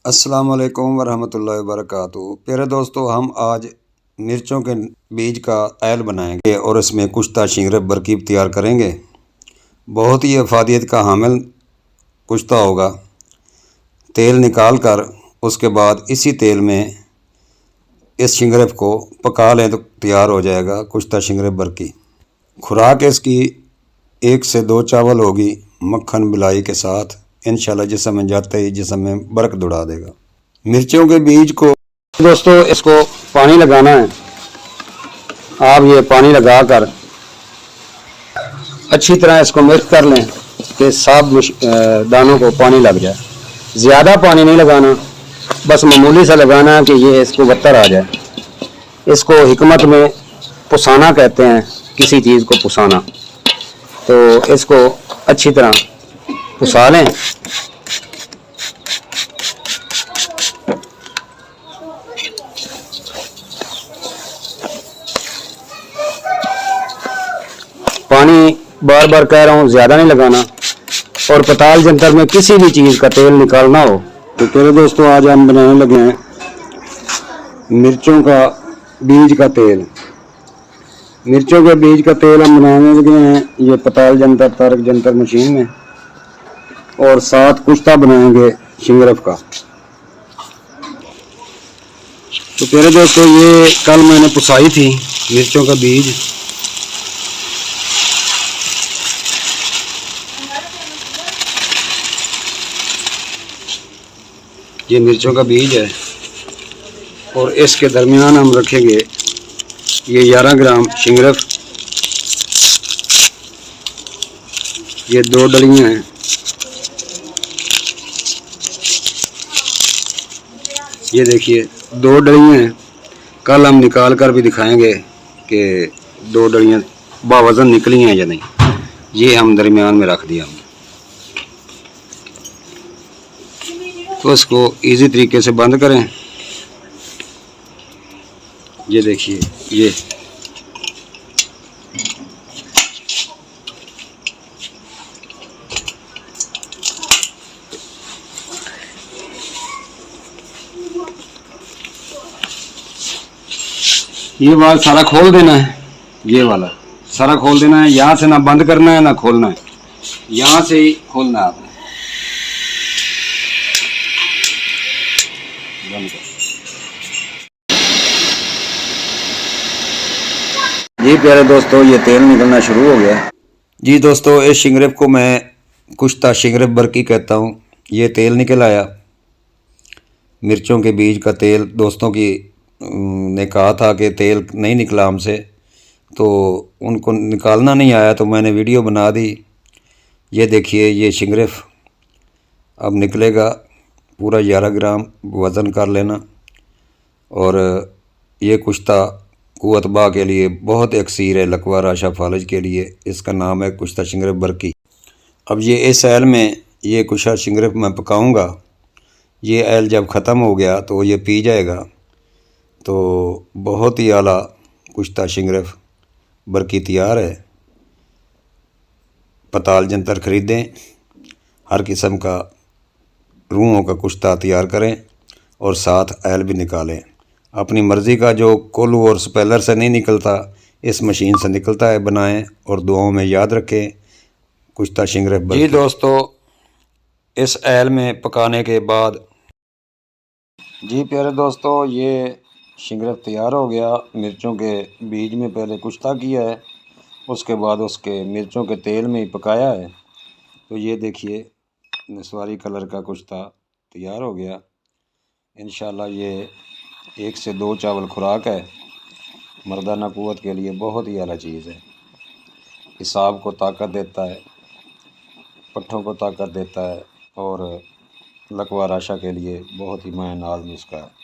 अस्सलाम वालेकुम वरहमतुल्लाहि वबरकातुहू। प्यारे दोस्तों, हम आज मिर्चों के बीज का ऐल बनाएंगे और इसमें कुश्ता शिंगरफ बरकीब तैयार करेंगे। बहुत ही अफादियत का हामिल कुश्ता होगा। तेल निकाल कर उसके बाद इसी तेल में इस शिंगरफ को पका लें तो तैयार हो जाएगा कुश्ता शिंगरफ बरकी। खुराक इसकी 1 से 2 चावल होगी मक्खन मिलाई के साथ। इंशाल्लाह जिस्म में जाते ही जिस्म में बरकत दौड़ा देगा। मिर्चों के बीज को दोस्तों इसको पानी लगाना है। आप ये पानी लगाकर अच्छी तरह इसको मिक्स कर लें कि सब दानों को पानी लग जाए। ज़्यादा पानी नहीं लगाना, बस मामूली सा लगाना कि ये इसको बत्तर आ जाए। इसको हिकमत में पुसाना कहते हैं, किसी चीज़ को पुसाना। तो इसको अच्छी तरह पुसा लें। पानी बार बार कह रहा हूँ ज़्यादा नहीं लगाना। और पताल जंतर में किसी भी चीज़ का तेल निकालना हो तो प्यारे दोस्तों आज हम बनाने लगे हैं मिर्चों का बीज का तेल। मिर्चों के बीज का तेल हम बनाने लगे हैं ये पताल जंतर तारक जंतर मशीन में, और साथ कुश्ता बनाएंगे शिंगरफ का। तो प्यारे दोस्तों ये कल मैंने पुसाई थी मिर्चों का बीज। ये मिर्चों का बीज है और इसके दरमियान हम रखेंगे ये 11 ग्राम शिंगरफ। ये 2 डलियाँ हैं। ये देखिए 2 डलियाँ हैं। कल हम निकाल कर भी दिखाएंगे कि 2 डलियाँ बावज़न निकली हैं या नहीं। ये हम दरमियान में रख दिया हमने। तो इसको इजी तरीके से बंद करें। ये देखिए ये वाला सारा खोल देना है। ये वाला सारा खोल देना है। यहाँ से ना बंद करना है ना खोलना है, यहाँ से ही खोलना है आपने। जी प्यारे दोस्तों ये तेल निकलना शुरू हो गया। जी दोस्तों इस शिंगरफ को मैं कुश्ता शिंगरफ बरकी कहता हूँ। ये तेल निकल आया मिर्चों के बीज का तेल। दोस्तों की ने कहा था कि तेल नहीं निकला हमसे, तो उनको निकालना नहीं आया तो मैंने वीडियो बना दी। ये देखिए ये शिंगरफ अब निकलेगा। पूरा 11 ग्राम वज़न कर लेना। और ये कुश्ता कुव्वत के लिए बहुत अक्सीर है, लकवा राशा फालज के लिए। इसका नाम है कुश्ता शिंगरफ बरकी। अब ये इस ऐल में ये कुश्ता शिंगरफ मैं पकाऊंगा। ये ऐल जब ख़त्म हो गया तो ये पी जाएगा। तो बहुत ही आला कुश्ता शिंगरफ बरकी तैयार है। पताल जंतर ख़रीदें, हर किस्म का रूहों का कुश्ता तैयार करें और साथ ऐल भी निकालें। अपनी मर्ज़ी का जो कोल्हू और स्पेलर से नहीं निकलता इस मशीन से निकलता है। बनाएं और दुआओं में याद रखें कुश्ता शिंगरफ बरकी। जी दोस्तों इस ऐल में पकाने के बाद जी प्यारे दोस्तों ये शिंगरफ तैयार हो गया। मिर्चों के बीज में पहले कुश्ता किया है, उसके बाद उसके मिर्चों के तेल में ही पकाया है। तो ये देखिए नस्वारी कलर का कुश्ता तैयार हो गया। इंशाल्लाह ये 1 से 2 चावल खुराक है। मर्दाना क़ुव्वत के लिए बहुत ही आला चीज़ है। हिसाब को ताकत देता है, पट्ठों को ताकत देता है और लकवा राशा के लिए बहुत ही मायनाज़ नुस्खा है।